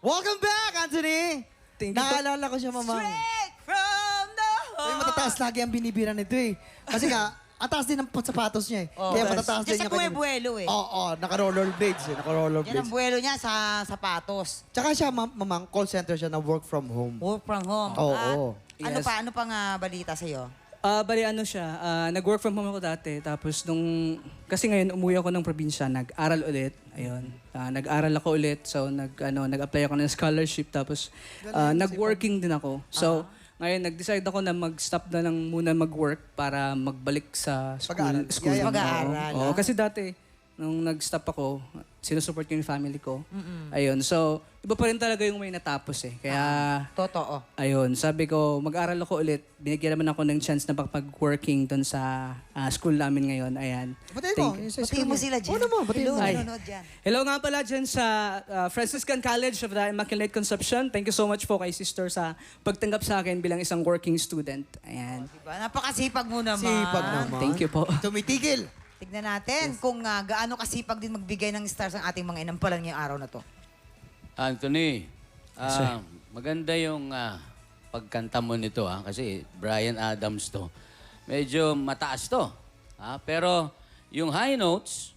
Welcome back, Anthony! Thank you po. Naalala ko siya, mama. Straight from the Ay, heart. matataas lagi ang binibira nito eh. Kasi nga, ataas din ang sapatos niya eh. Oh. Kaya matataas din Kasi yung buwelo eh. Oo, naka-rollerblades eh. Yan ang Naka-rollerblades. buwelo niya sa sapatos. Tsaka siya, mamang, call center siya na work from home. Work from home. Oo, At oo. Yes. Ano pang balita sa'yo? Bali ano siya, nag-work from home ako dati. Tapos kasi ngayon umuwi ako ng probinsya, nag-aral ulit. Ayun. Nag-aral ako ulit. So nag-apply ako ng scholarship. Tapos nag-working din ako. So ngayon nag-decide ako na mag-stop na lang muna mag-work para magbalik sa Pag-aaral. school. Yeah, pag-aaral, Oo, kasi dati, nung nag-stop ako, sinusupport ko yung family ko. Ayun. So, iba pa rin talaga yung may natapos eh. Kaya, Totoo. ayun, sabi ko, mag-aral ako ulit. Binigyan naman ako ng chance na pag-working doon sa school namin ngayon. Ayan. Batiin mo. Thank you. yung sa Batiin school mo niya. sila dyan. Oo naman, batiin mo. Hello, Ay. nanonood dyan. Hello nga pala dyan sa Franciscan College of the Immaculate Conception. Thank you so much po kay sister sa pagtanggap sa akin bilang isang working student. Ayan. Diba? Napakasipag mo naman. Sipag naman. Thank you po. Tumitigil. Tignan natin kung gaano kasipag din magbigay ng stars ang ating mga inampalan ngayong araw na to. Anthony, maganda yung pagkanta mo nito kasi Bryan Adams to. Medyo mataas to. Pero yung high notes,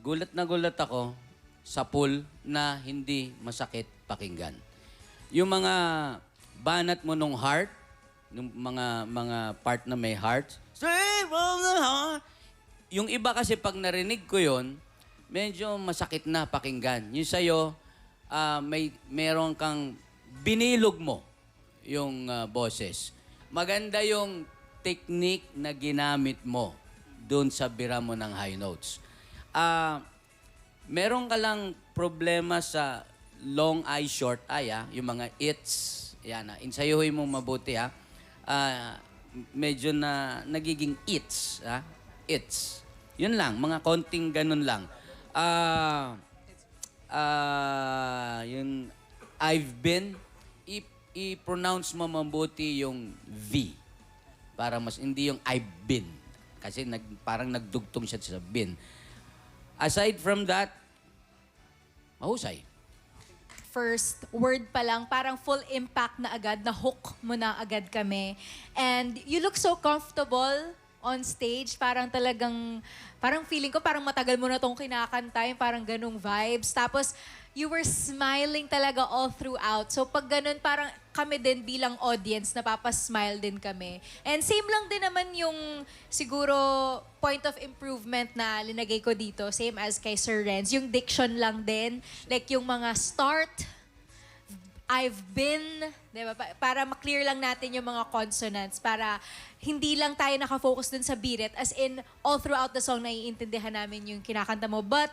gulat na gulat ako sa pool na hindi masakit pakinggan. Yung mga banat mo nung heart, yung mga part na may heart, straight from the heart. Yung iba kasi pag narinig ko yon, medyo masakit na pakinggan. Yung sa'yo, meron kang binilog mo yung boses. Maganda yung technique na ginamit mo doon sa bira mo ng high notes. Meron ka lang problema sa long eye, short eye, yung mga its. Yan, insayuhin mo mabuti, medyo na nagiging its, its. Yun lang, mga konting ganun lang. Yung I've been, i-pronounce mo mabuti yung V. Para mas, hindi yung I've been. Kasi parang nagdugtong siya sa been. Aside from that, mahusay. First word pa lang, parang full impact na agad, na hook mo na agad kami. And you look so comfortable on stage. Parang talagang, parang feeling ko, parang matagal mo na itong kinakanta, yung parang ganung vibes. Tapos, you were smiling talaga all throughout. So, pag ganun, parang kami din bilang audience, napapasmile din kami. And same lang din naman yung, siguro, point of improvement na linagay ko dito. Same as kay Sir Renz. Yung diction lang din. Like yung mga start, I've been, diba? Para maklear lang natin yung mga consonants, para hindi lang tayo nakafocus dun sa beat it. As in, all throughout the song, naiintindihan namin yung kinakanta mo. But,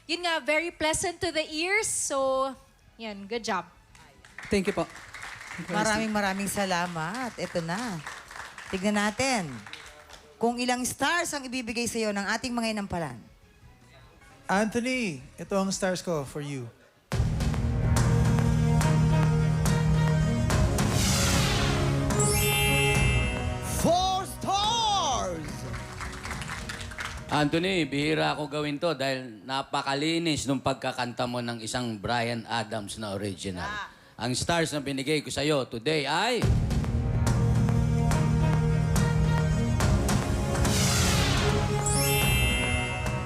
yun nga, very pleasant to the ears. So, yan, good job. Thank you po. Maraming salamat. Ito na. Tignan natin kung ilang stars ang ibibigay sa'yo ng ating mga inampalan. Anthony, ito ang stars ko for you. Four stars! Anthony, bihira ako gawin to dahil napakalinis nung pagkakanta mo ng isang Bryan Adams na original. Ang stars na binigay ko sa'yo today ay...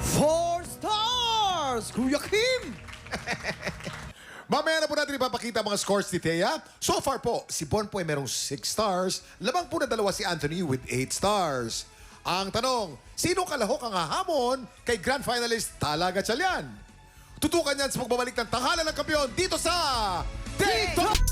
Four stars! Kuya Kim! Mamaya na po natin ipapakita ang mga scores ni Thea. So far po, si Bon po ay merong 6 stars. Lamang po na dalawa si Anthony with 8 stars. Ang tanong, sino kalahok ang hahamon kay Grand Finalist Tala Gatchalian? Tutukan yan sa pagbabalik ng tanghalan ng kampiyon dito sa TikTok!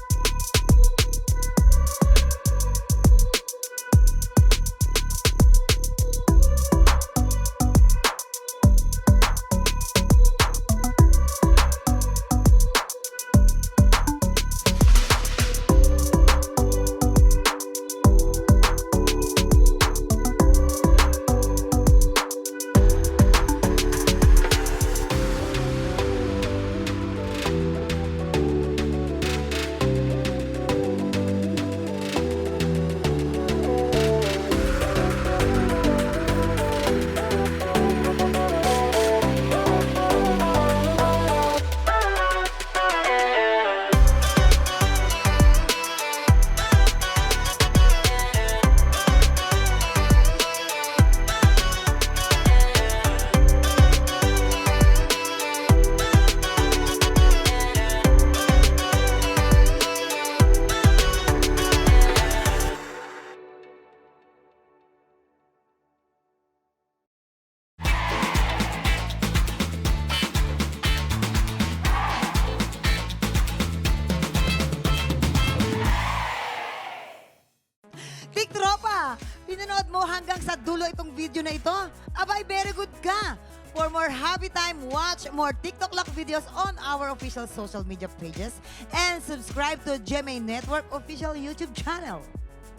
Tiktropa, pinanood mo hanggang sa dulo itong video na ito? Abay, very good ka! For more happy time, watch more TikTok Lock videos on our official social media pages and subscribe to GMA Network official YouTube channel.